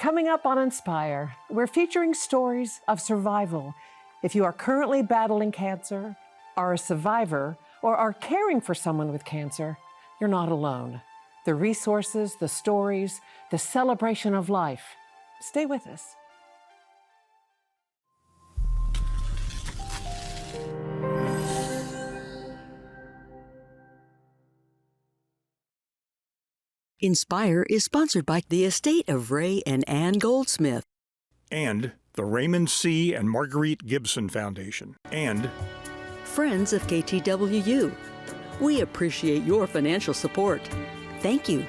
Coming up on Inspire, we're featuring stories of survival. If you are currently battling cancer, are a survivor, or are caring for someone with cancer, you're not alone. The resources, the stories, the celebration of life. Stay with us. Inspire is sponsored by the estate of Ray and Ann Goldsmith. And the Raymond C. and Marguerite Gibson Foundation. And Friends of KTWU. We appreciate your financial support. Thank you.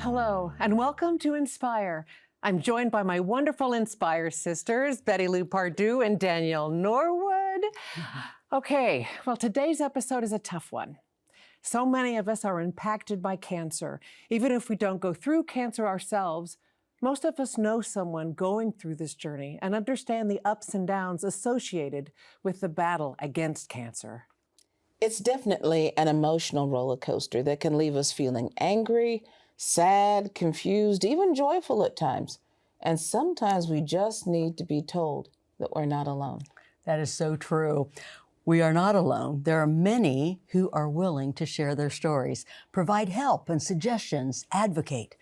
Hello, and welcome to Inspire. I'm joined by my wonderful Inspire sisters, Betty Lou Pardue and Danielle Norwood. Okay, well, today's episode is a tough one. So many of us are impacted by cancer. Even if we don't go through cancer ourselves, most of us know someone going through this journey and understand the ups and downs associated with the battle against cancer. It's definitely an emotional roller coaster that can leave us feeling angry, sad, confused, even joyful at times. And sometimes we just need to be told that we're not alone. That is so true. We are not alone. There are many who are willing to share their stories, provide help and suggestions, advocate,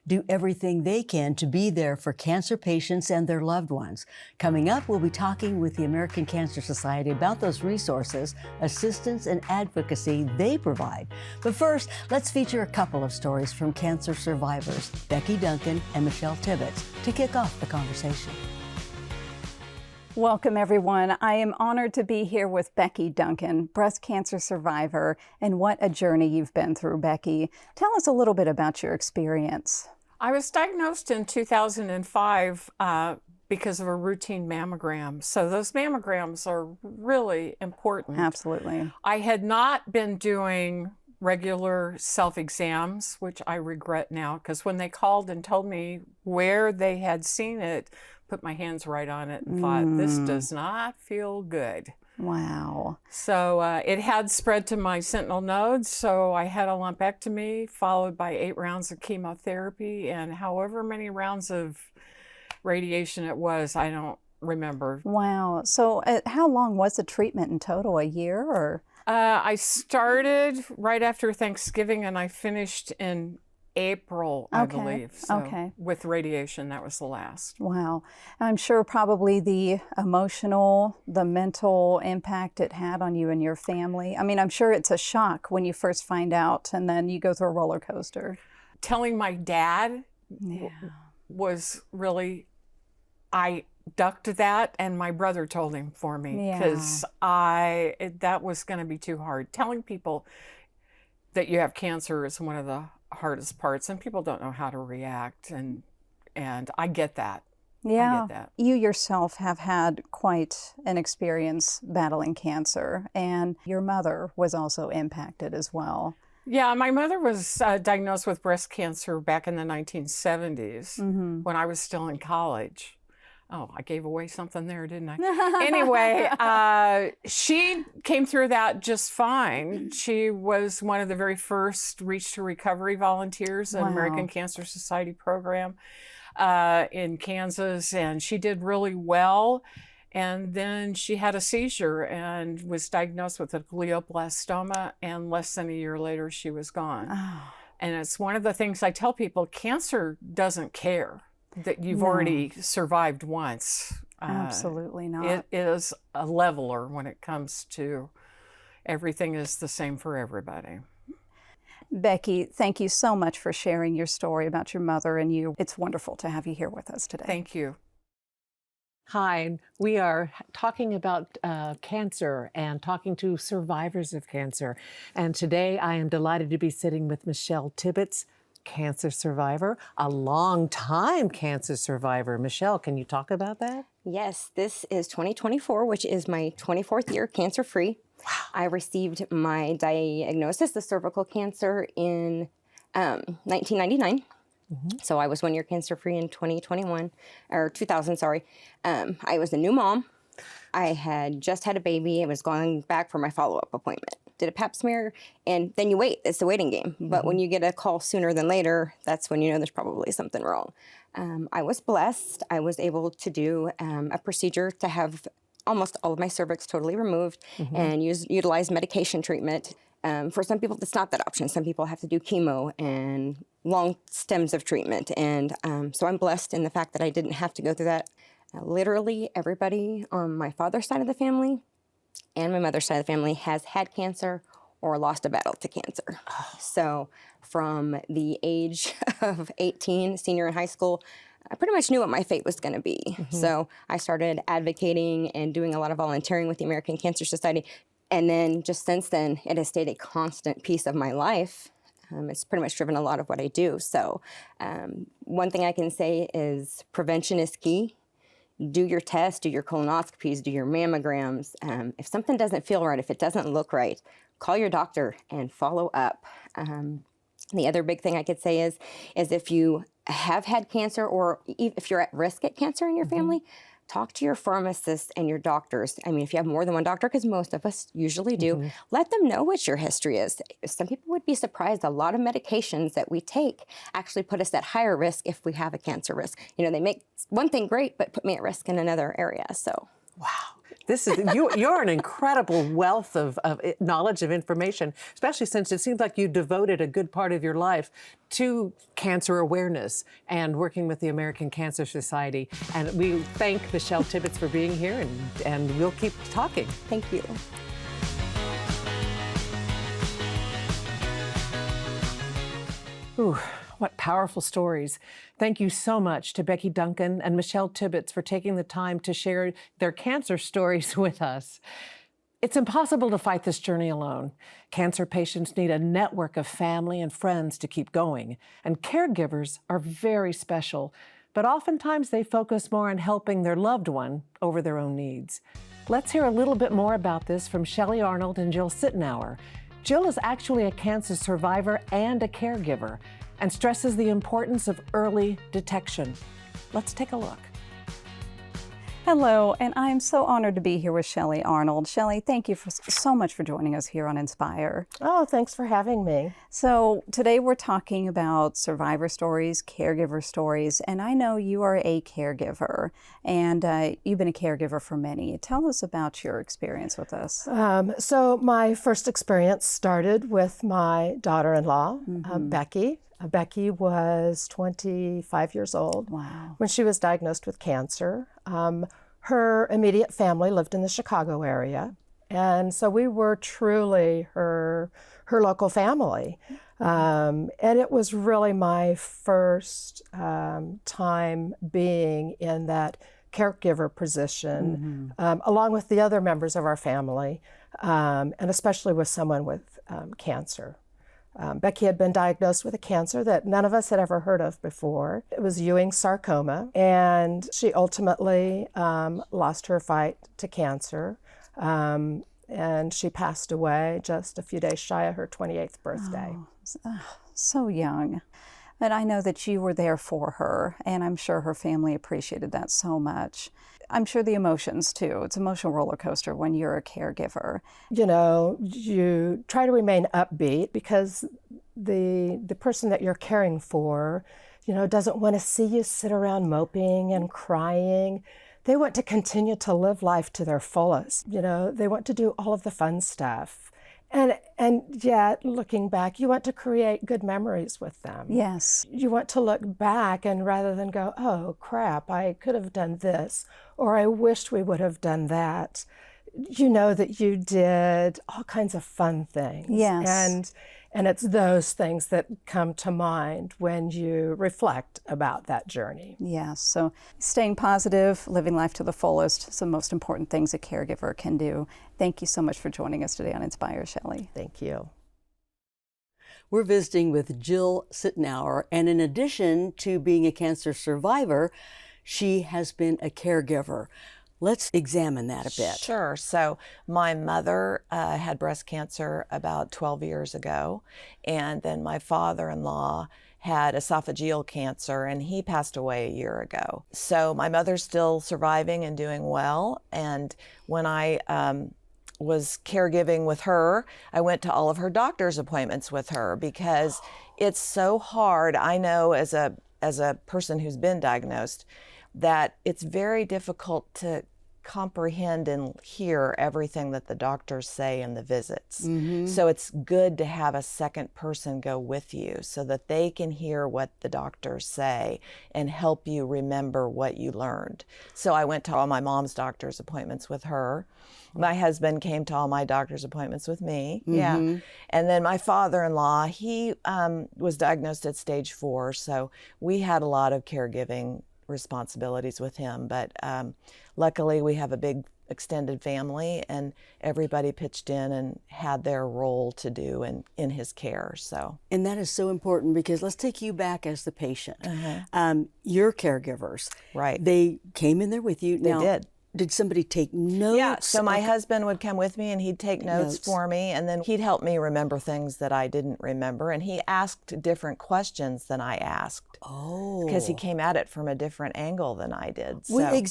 do everything they can to be there for cancer patients and their loved ones. Coming up, we'll be talking with the American Cancer Society about those resources, assistance, and advocacy they provide. But first, let's feature a couple of stories from cancer survivors, Becky Duncan and Michelle Tibbetts, to kick off the conversation. Welcome, everyone. I am honored to be here with Becky Duncan, breast cancer survivor, and what a journey you've been through, Becky. Tell us a little bit about your experience. I was diagnosed in 2005 because of a routine mammogram. So those mammograms are really important. Absolutely. I had not been doing regular self-exams, which I regret now, because when they called and told me where they had seen it, put my hands right on it and thought, this does not feel good. Wow. So it had spread to my sentinel nodes, so I had a lumpectomy followed by 8 rounds of chemotherapy and however many rounds of radiation it was, I don't remember. Wow. So how long was the treatment in total? A year or? I started right after Thanksgiving and I finished in April, I believe. So with radiation, that was the last. Wow. I'm sure probably the emotional, the mental impact it had on you and your family. I mean, I'm sure it's a shock when you first find out and then you go through a roller coaster. Telling my dad was really, I ducked that and my brother told him for me because that was going to be too hard. Telling people that you have cancer is one of the hardest parts and people don't know how to react and I get that. Yeah, I get that. You yourself have had quite an experience battling cancer and your mother was also impacted as well. Yeah, my mother was diagnosed with breast cancer back in the 1970s when I was still in college. Oh, I gave away something there, didn't I? Anyway, she came through that just fine. She was one of the very first Reach to Recovery volunteers in American Cancer Society program in Kansas, and she did really well. And then she had a seizure and was diagnosed with a glioblastoma, and less than a year later, she was gone. Oh. And it's one of the things I tell people, cancer doesn't care that you've already survived once. Absolutely not. It is a leveler when it comes to everything is the same for everybody. Becky, thank you so much for sharing your story about your mother and you. It's wonderful to have you here with us today. Thank you. Hi, we are talking about cancer and talking to survivors of cancer. And today I am delighted to be sitting with Michelle Tibbetts, cancer survivor, a long-time cancer survivor. Michelle, can you talk about that? Yes, this is 2024, which is my 24th year cancer-free. Wow. I received my diagnosis of cervical cancer in 1999. So I was 1 year cancer-free in 2000, sorry. I was a new mom. I had just had a baby. I was going back for my follow-up appointment. Did a pap smear, and then you wait. It's a waiting game. But when you get a call sooner than later, that's when you know there's probably something wrong. I was blessed. I was able to do a procedure to have almost all of my cervix totally removed and utilize medication treatment. For some people, that's not that option. Some people have to do chemo and long stems of treatment. And so I'm blessed in the fact that I didn't have to go through that. Literally everybody on my father's side of the family and my mother's side of the family has had cancer or lost a battle to cancer. So from the age of 18, senior in high school, I pretty much knew what my fate was going to be. So I started advocating and doing a lot of volunteering with the American Cancer Society. And then just since then, it has stayed a constant piece of my life. It's pretty much driven a lot of what I do. So one thing I can say is prevention is key. Do your tests, do your colonoscopies, do your mammograms. If something doesn't feel right, if it doesn't look right, call your doctor and follow up. The other big thing I could say is if you have had cancer or if you're at risk at cancer in your family, talk to your pharmacist and your doctors. I mean, if you have more than one doctor, because most of us usually do, let them know what your history is. Some people would be surprised. A lot of medications that we take actually put us at higher risk if we have a cancer risk. You know, they make one thing great, but put me at risk in another area. So, wow. You're an incredible wealth of knowledge of information, especially since it seems like you devoted a good part of your life to cancer awareness and working with the American Cancer Society. And we thank Michelle Tibbetts for being here, and we'll keep talking. thank you. Ooh, what powerful stories. Thank you so much to Becky Duncan and Michelle Tibbetts for taking the time to share their cancer stories with us. It's impossible to fight this journey alone. Cancer patients need a network of family and friends to keep going, and caregivers are very special, but oftentimes they focus more on helping their loved one over their own needs. Let's hear a little bit more about this from Shelley Arnold and Jill Sittenauer. Jill is actually a cancer survivor and a caregiver, and stresses the importance of early detection. Let's take a look. Hello, and I'm so honored to be here with Shelley Arnold. Shelley, thank you so much for joining us here on Inspire. Oh, thanks for having me. So today we're talking about survivor stories, caregiver stories, and I know you are a caregiver, and you've been a caregiver for many. Tell us about your experience with this. So my first experience started with my daughter-in-law, Becky. Becky was 25 years old when she was diagnosed with cancer. Her immediate family lived in the Chicago area, and so we were truly her local family. And it was really my first time being in that caregiver position, along with the other members of our family, and especially with someone with cancer. Becky had been diagnosed with a cancer that none of us had ever heard of before. It was Ewing sarcoma, and she ultimately lost her fight to cancer, and she passed away just a few days shy of her 28th birthday. So young. But I know that you were there for her, and I'm sure her family appreciated that so much. I'm sure the emotions too. It's an emotional roller coaster when you're a caregiver. You know, you try to remain upbeat because the person that you're caring for, you know, doesn't want to see you sit around moping and crying. They want to continue to live life to their fullest. You know, they want to do all of the fun stuff. And yet, looking back, you want to create good memories with them. Yes. You want to look back and rather than go, oh, crap, I could have done this, or I wished we would have done that, you know that you did all kinds of fun things. Yes. And it's those things that come to mind when you reflect about that journey. Yes, so staying positive, living life to the fullest, is the most important things a caregiver can do. Thank you so much for joining us today on Inspire, Shelley. Thank you. We're visiting with Jill Sittenauer, and in addition to being a cancer survivor, she has been a caregiver. Let's examine that a bit. Sure. So my mother had breast cancer about 12 years ago, and then my father-in-law had esophageal cancer, and he passed away a year ago. So my mother's still surviving and doing well, and when I was caregiving with her, I went to all of her doctor's appointments with her because it's so hard. I know as a person who's been diagnosed that it's very difficult to comprehend and hear everything that the doctors say in the visits. So it's good to have a second person go with you so that they can hear what the doctors say and help you remember what you learned. So I went to all my mom's doctor's appointments with her. My husband came to all my doctor's appointments with me. Yeah. And then my father-in-law, he was diagnosed at stage 4. So we had a lot of caregiving responsibilities with him. But luckily we have a big extended family and everybody pitched in and had their role to do in his care. So. And that is so important because let's take you back as the patient. Your caregivers. Right. They came in there with you. They did. Did somebody take notes? Yeah, so my husband would come with me and he'd take notes for me, and then he'd help me remember things that I didn't remember, and he asked different questions than I asked. Oh. Because he came at it from a different angle than I did. So. Well,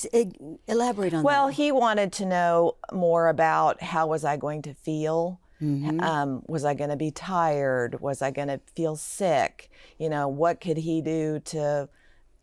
elaborate on that. Well, he wanted to know more about how was I going to feel. Was I going to be tired? Was I going to feel sick? You know, what could he do to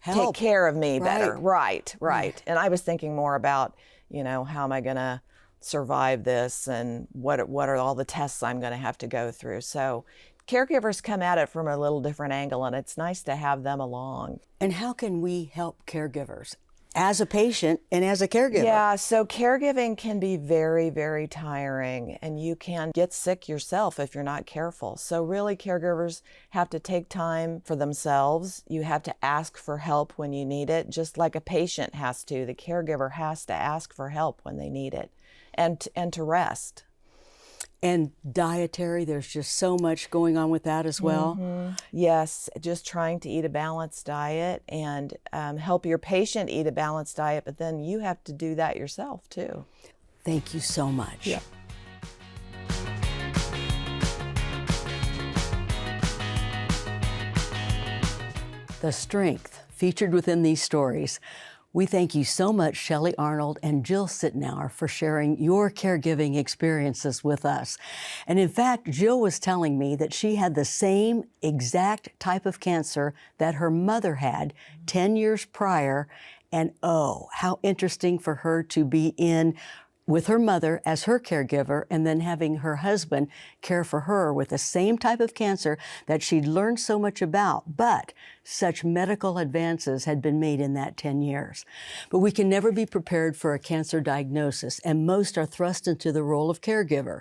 take care of me better? Right. And I was thinking more about, you know, how am I going to survive this and what are all the tests I'm going to have to go through. So caregivers come at it from a little different angle, and it's nice to have them along. And how can we help caregivers as a patient and as a caregiver? Yeah, so caregiving can be very, very tiring, and you can get sick yourself if you're not careful. So really, caregivers have to take time for themselves. You have to ask for help when you need it, just like a patient has to. The caregiver has to ask for help when they need it, and to rest. And dietary, there's just so much going on with that as well. Yes, just trying to eat a balanced diet and help your patient eat a balanced diet, but then you have to do that yourself too. Thank you so much. Yeah. The strength featured within these stories. We thank you so much, Shelley Arnold and Jill Sittenauer, for sharing your caregiving experiences with us. And in fact, Jill was telling me that she had the same exact type of cancer that her mother had 10 years prior. And oh, how interesting for her to be in with her mother as her caregiver and then having her husband care for her with the same type of cancer that she'd learned so much about. But such medical advances had been made in that 10 years. But we can never be prepared for a cancer diagnosis, and most are thrust into the role of caregiver.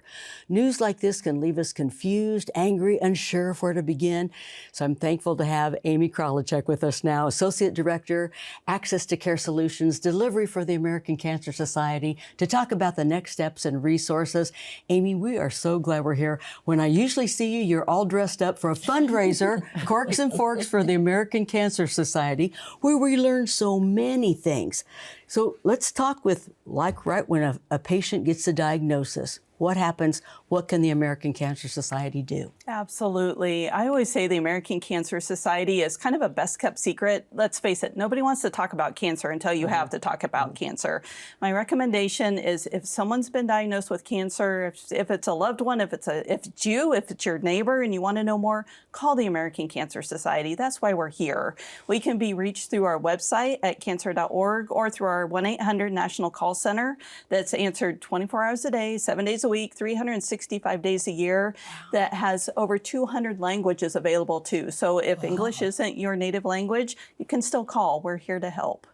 News like this can leave us confused, angry, unsure of where to begin. So I'm thankful to have Amy Kralichek with us now, Associate Director, Access to Care Solutions, Delivery for the American Cancer Society, to talk about the next steps and resources. Amy, we are so glad we're here. When I usually see you, you're all dressed up for a fundraiser, Corks and Forks for the American Cancer Society, where we learn so many things. So let's talk with, like right when a patient gets a diagnosis, what happens? What can the American Cancer Society do? Absolutely. I always say the American Cancer Society is kind of a best kept secret. Let's face it, nobody wants to talk about cancer until you have to talk about cancer. My recommendation is if someone's been diagnosed with cancer, if it's a loved one, if it's you, if it's your neighbor and you want to know more, call the American Cancer Society. That's why we're here. We can be reached through our website at cancer.org or through our 1-800 National Call Center that's answered 24 hours a day, 7 days a week, 365 days a year, that has over 200 languages available too. So if English isn't your native language, you can still call. We're here to help.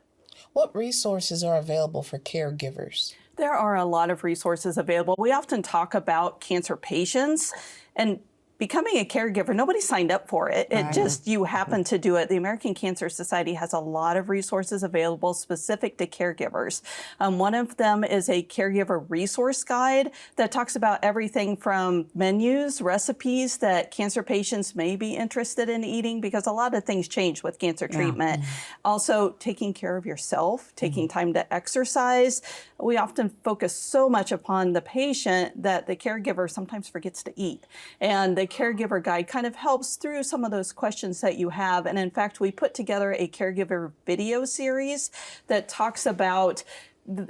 What resources are available for caregivers? There are a lot of resources available. We often talk about cancer patients, and becoming a caregiver, nobody signed up for it. It just, you happen to do it. The American Cancer Society has a lot of resources available specific to caregivers. One of them is a caregiver resource guide that talks about everything from menus, recipes that cancer patients may be interested in eating, because a lot of things change with cancer treatment. Also, taking care of yourself, taking time to exercise. We often focus so much upon the patient that the caregiver sometimes forgets to eat. And the caregiver guide kind of helps through some of those questions that you have. And in fact, we put together a caregiver video series that talks about,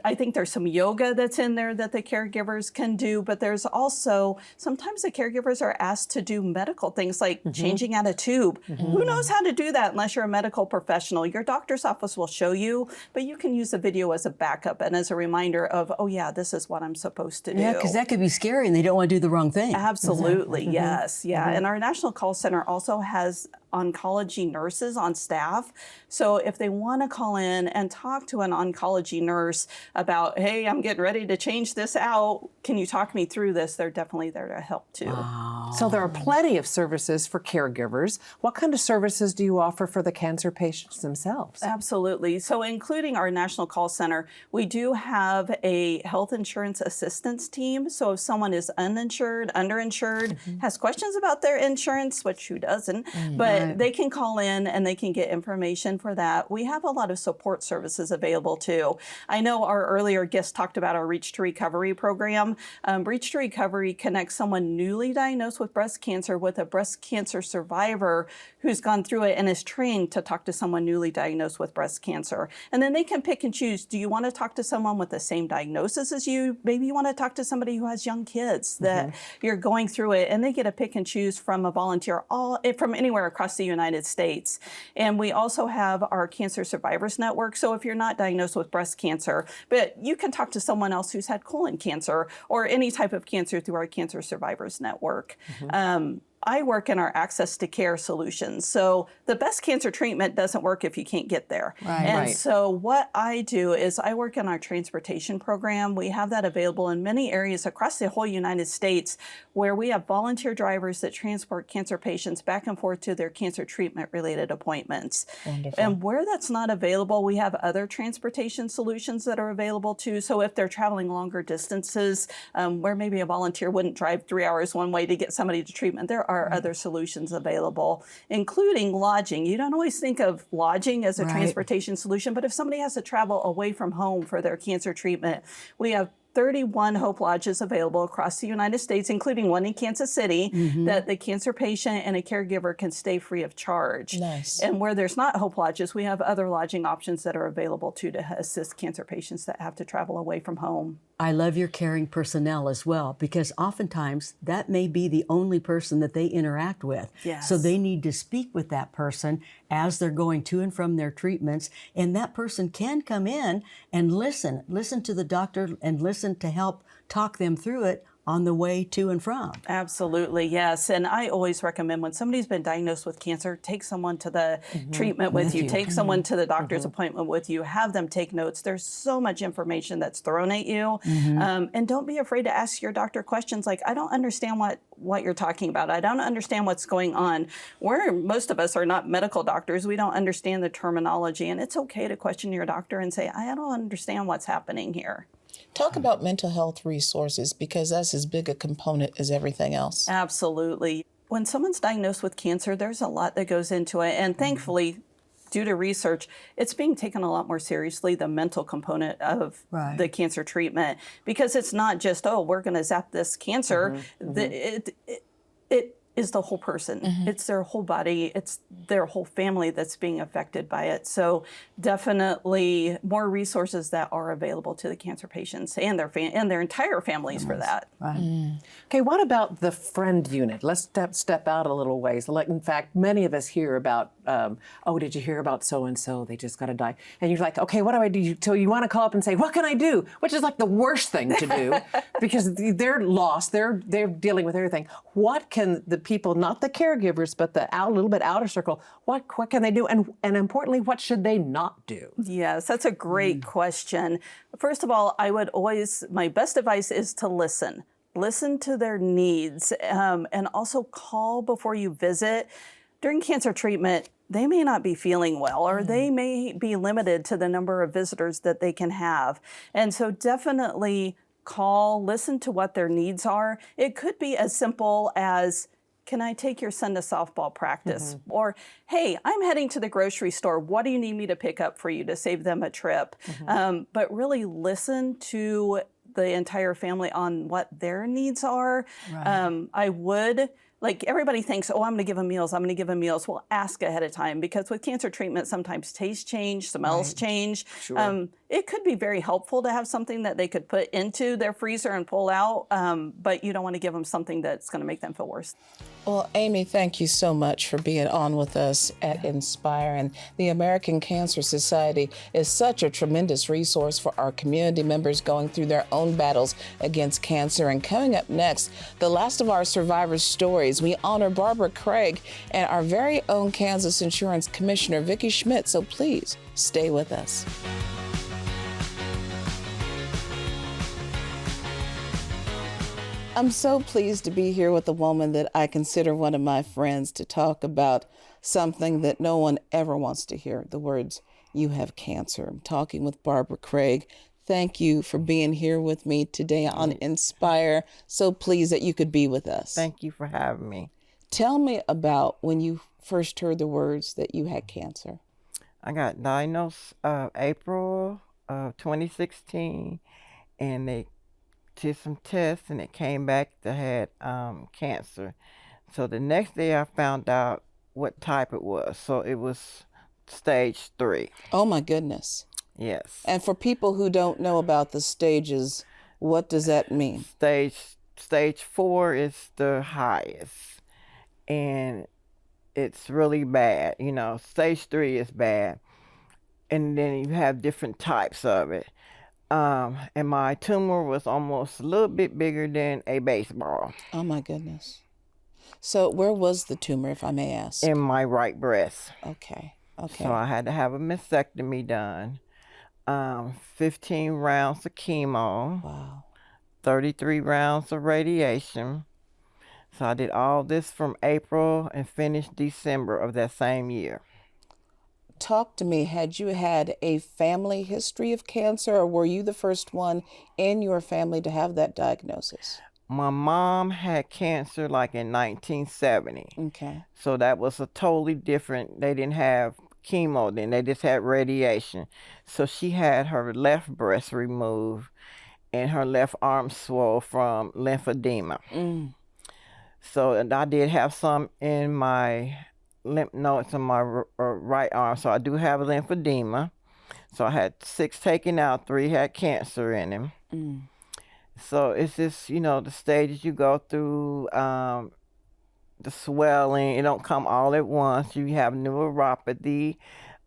I think there's some yoga that's in there that the caregivers can do, but there's also, sometimes the caregivers are asked to do medical things like changing out a tube. Who knows how to do that unless you're a medical professional? Your doctor's office will show you, but you can use the video as a backup and as a reminder of, oh yeah, this is what I'm supposed to do. Yeah, because that could be scary and they don't want to do the wrong thing. Absolutely, yes. Yeah, and our National Call Center also has oncology nurses on staff. So if they want to call in and talk to an oncology nurse about, hey, I'm getting ready to change this out, can you talk me through this? They're definitely there to help too. So there are plenty of services for caregivers. What kind of services do you offer for the cancer patients themselves? Absolutely. So including our National Call Center, we do have a health insurance assistance team. So if someone is uninsured, underinsured, has questions about their insurance, which who doesn't, but they can call in and they can get information for that. We have a lot of support services available too. I know our earlier guest talked about our Reach to Recovery program. Reach to Recovery connects someone newly diagnosed with breast cancer with a breast cancer survivor who's gone through it and is trained to talk to someone newly diagnosed with breast cancer. And then they can pick and choose. Do you want to talk to someone with the same diagnosis as you? Maybe you want to talk to somebody who has young kids that you're going through it, and they get to pick and choose from a volunteer from anywhere across the United States. And we also have our Cancer Survivors Network. So if you're not diagnosed with breast cancer, but you can talk to someone else who's had colon cancer or any type of cancer through our Cancer Survivors Network. I work in our access to care solutions. So the best cancer treatment doesn't work if you can't get there. So what I do is I work in our transportation program. We have that available in many areas across the whole United States, where we have volunteer drivers that transport cancer patients back and forth to their cancer treatment related appointments. And where that's not available, we have other transportation solutions that are available too. So if they're traveling longer distances, where maybe a volunteer wouldn't drive 3 hours one way to get somebody to treatment, there are other solutions available, including lodging. You don't always think of lodging as a transportation solution, but if somebody has to travel away from home for their cancer treatment, we have 31 Hope Lodges available across the United States, including one in Kansas City, that the cancer patient and a caregiver can stay free of charge. And where there's not Hope Lodges, we have other lodging options that are available too to assist cancer patients that have to travel away from home. I love your caring personnel as well, because oftentimes that may be the only person that they interact with. So they need to speak with that person as they're going to and from their treatments. And that person can come in and listen to the doctor and listen to help talk them through it on the way to and from. Absolutely, yes. And I always recommend when somebody's been diagnosed with cancer, take someone to the treatment with you, take someone to the doctor's appointment with you, have them take notes. There's so much information that's thrown at you. And don't be afraid to ask your doctor questions like, I don't understand what you're talking about. I don't understand what's going on. Most of us are not medical doctors. We don't understand the terminology. And it's okay to question your doctor and say, I don't understand what's happening here. Talk about mental health resources, because that's as big a component as everything else. Absolutely. When someone's diagnosed with cancer, there's a lot that goes into it. And thankfully, due to research, it's being taken a lot more seriously, the mental component of the cancer treatment, because it's not just, oh, we're going to zap this cancer. It is the whole person. It's their whole body. It's their whole family that's being affected by it. So definitely more resources that are available to the cancer patients and their entire families for that. Okay, what about the friend unit? Let's step out a little ways. In fact, many of us hear about, oh, did you hear about so-and-so? They just got to die. And you're like, okay, what do I do? So you want to call up and say, what can I do? Which is like the worst thing to do because they're lost. They're dealing with everything. What can the people, not the caregivers, but the little bit outer circle, what can they do? And importantly, what should they not do? Yes, that's a great question. First of all, my best advice is to listen. listen to their needs, and also call before you visit. During cancer treatment, they may not be feeling well, or they may be limited to the number of visitors that they can have. And so definitely call, listen to what their needs are. It could be as simple as, can I take your son to softball practice? Or, hey, I'm heading to the grocery store. What do you need me to pick up for you to save them a trip? But really listen to the entire family on what their needs are. I would, like, everybody thinks, oh, I'm gonna give them meals, I'm gonna give them meals. Well, ask ahead of time, because with cancer treatment, sometimes tastes change, smells change. It could be very helpful to have something that they could put into their freezer and pull out, but you don't wanna give them something that's gonna make them feel worse. Well, Amy, thank you so much for being on with us at Inspire. And the American Cancer Society is such a tremendous resource for our community members going through their own battles against cancer. And coming up next, the last of our survivors' stories, we honor Barbara Craig and our very own Kansas Insurance Commissioner, Vicki Schmidt. So please stay with us. I'm so pleased to be here with a woman that I consider one of my friends to talk about something that no one ever wants to hear, the words, you have cancer. I'm talking with Barbara Craig. Thank you for being here with me today on Inspire. So pleased that you could be with us. Thank you for having me. Tell me about when you first heard the words that you had cancer. I got diagnosed April of 2016, and they did some tests, and it came back that I had cancer. So the next day I found out what type it was. So it was stage 3. Oh my goodness. Yes. And for people who don't know about the stages, what does that mean? Stage 4 is the highest, and it's really bad. You know, stage 3 is bad, and then you have different types of it. And my tumor was almost a little bit bigger than a baseball. Oh my goodness. So where was the tumor, if I may ask? In my right breast. Okay. So I had to have a mastectomy done. 15 rounds of chemo. Wow. 33 rounds of radiation. So I did all this from April and finished December of that same year. Talk to me. Had you had a family history of cancer, or were you the first one in your family to have that diagnosis? My mom had cancer like in 1970. Okay. So that was a totally different, they didn't have chemo then, they just had radiation. So she had her left breast removed and her left arm swole from lymphedema. So and I did have some in my lymph nodes in my right arm, so I do have lymphedema. So I had 6 taken out, 3 had cancer in them. So it's just, you know, the stages you go through, the swelling, it don't come all at once. You have neuropathy,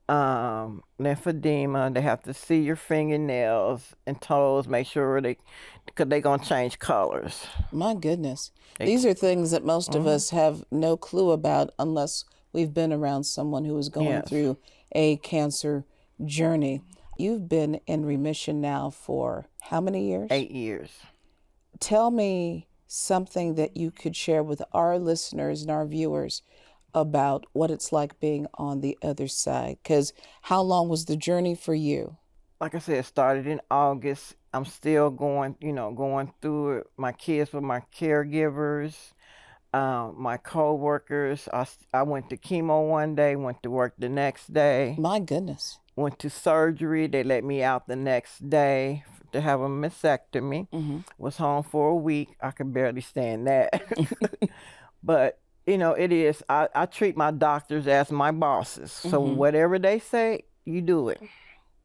lymphedema. They have to see your fingernails and toes, make sure because they're going to change colors. My goodness. These are things that most of us have no clue about unless we've been around someone who is going through a cancer journey. You've been in remission now for how many years? 8 years. Tell me something that you could share with our listeners and our viewers about what it's like being on the other side. Because how long was the journey for you? Like I said, it started in August. I'm still going through it. My kids were my caregivers, my co-workers. I went to chemo one day, went to work the next day. My goodness. Went to surgery. They let me out the next day to have a mastectomy. Was home for a week. I could barely stand that. But, you know, it is. I treat my doctors as my bosses. So whatever they say, you do it.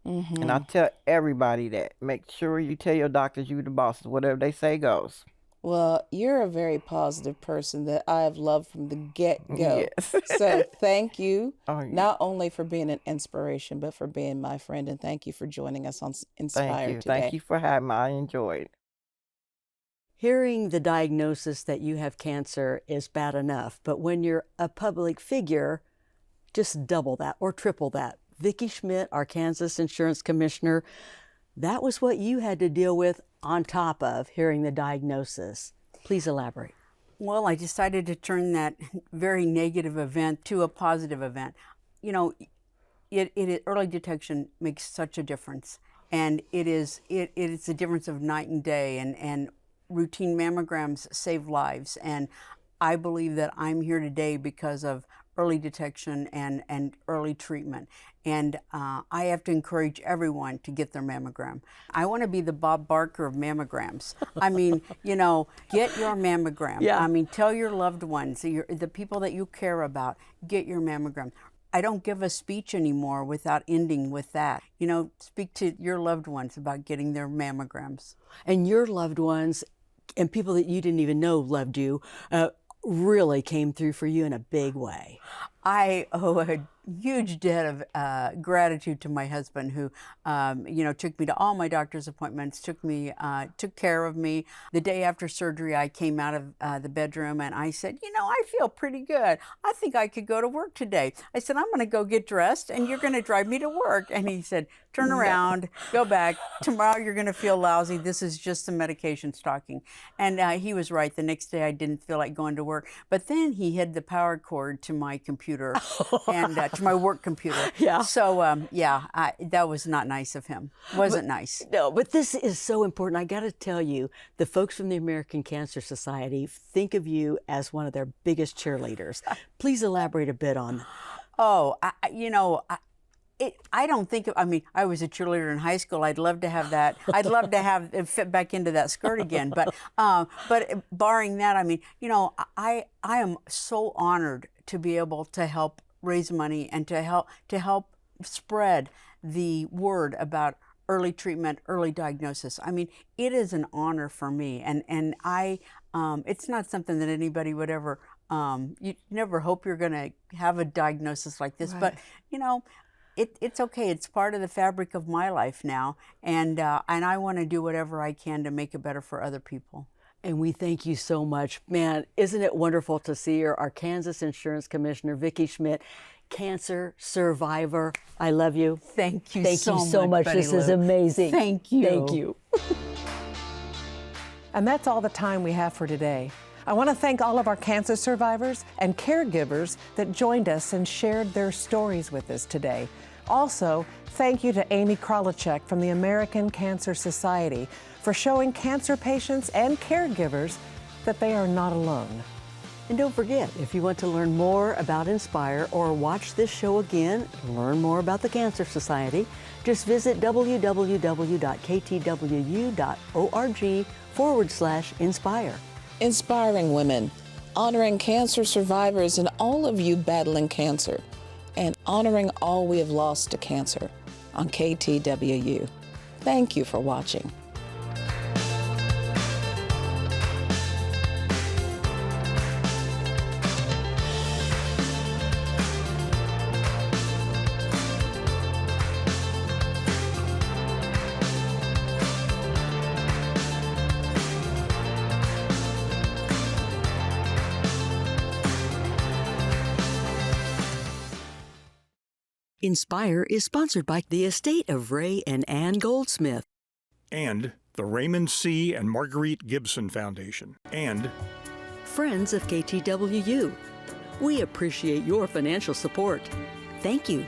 And I tell everybody that. Make sure you tell your doctors you the bosses. Whatever they say goes. Well, you're a very positive person that I have loved from the get-go. Yes. So thank you, not only for being an inspiration, but for being my friend. And thank you for joining us on Inspire today. Thank you for having me. I enjoyed it. Hearing the diagnosis that you have cancer is bad enough, but when you're a public figure, just double that or triple that. Vicki Schmidt, our Kansas Insurance Commissioner, that was what you had to deal with on top of hearing the diagnosis. Please elaborate. Well, I decided to turn that very negative event to a positive event. You know, early detection makes such a difference, and it is a difference of night and day. And routine mammograms save lives, and I believe that I'm here today because of early detection and early treatment. And I have to encourage everyone to get their mammogram. I want to be the Bob Barker of mammograms. I mean, you know, get your mammogram. Yeah. I mean, tell your loved ones, the people that you care about, get your mammogram. I don't give a speech anymore without ending with that. You know, speak to your loved ones about getting their mammograms. And your loved ones and people that you didn't even know loved you really came through for you in a big way. I owe a huge debt of gratitude to my husband, who, you know, took me to all my doctor's appointments, took care of me. The day after surgery, I came out of the bedroom and I said, you know, I feel pretty good. I think I could go to work today. I said, I'm going to go get dressed and you're going to drive me to work. And he said, turn around, go back. Tomorrow you're going to feel lousy. This is just some medication stocking. And he was right. The next day I didn't feel like going to work. But then he hid the power cord to my computer and to my work computer. Yeah. So, that was not nice of him. Wasn't nice. No, but this is so important. I got to tell you, the folks from the American Cancer Society think of you as one of their biggest cheerleaders. Please elaborate a bit on that. Oh, I don't think, I mean, I was a cheerleader in high school. I'd love to have that. I'd love to have it fit back into that skirt again. But barring that, I mean, you know, I am so honored to be able to help raise money and to help spread the word about early treatment, early diagnosis. I mean, it is an honor for me, and it's not something that anybody would ever. You never hope you're going to have a diagnosis like this, but you know, it's okay. It's part of the fabric of my life now, and I want to do whatever I can to make it better for other people. And we thank you so much. Man, isn't it wonderful to see our Kansas Insurance Commissioner, Vicki Schmidt, cancer survivor. I love you. Thank you Thank you so much. Betty This is Lou. amazing. Thank you. Thank you. And that's all the time we have for today. I want to thank all of our cancer survivors and caregivers that joined us and shared their stories with us today. Also, thank you to Amy Krolichek from the American Cancer Society for showing cancer patients and caregivers that they are not alone. And don't forget, if you want to learn more about Inspire or watch this show again, learn more about the Cancer Society, just visit www.ktwu.org/inspire. Inspiring women, honoring cancer survivors and all of you battling cancer, and honoring all we have lost to cancer on KTWU. Thank you for watching. Inspire is sponsored by the estate of Ray and Ann Goldsmith, and the Raymond C. and Marguerite Gibson Foundation, and Friends of KTWU. We appreciate your financial support. Thank you.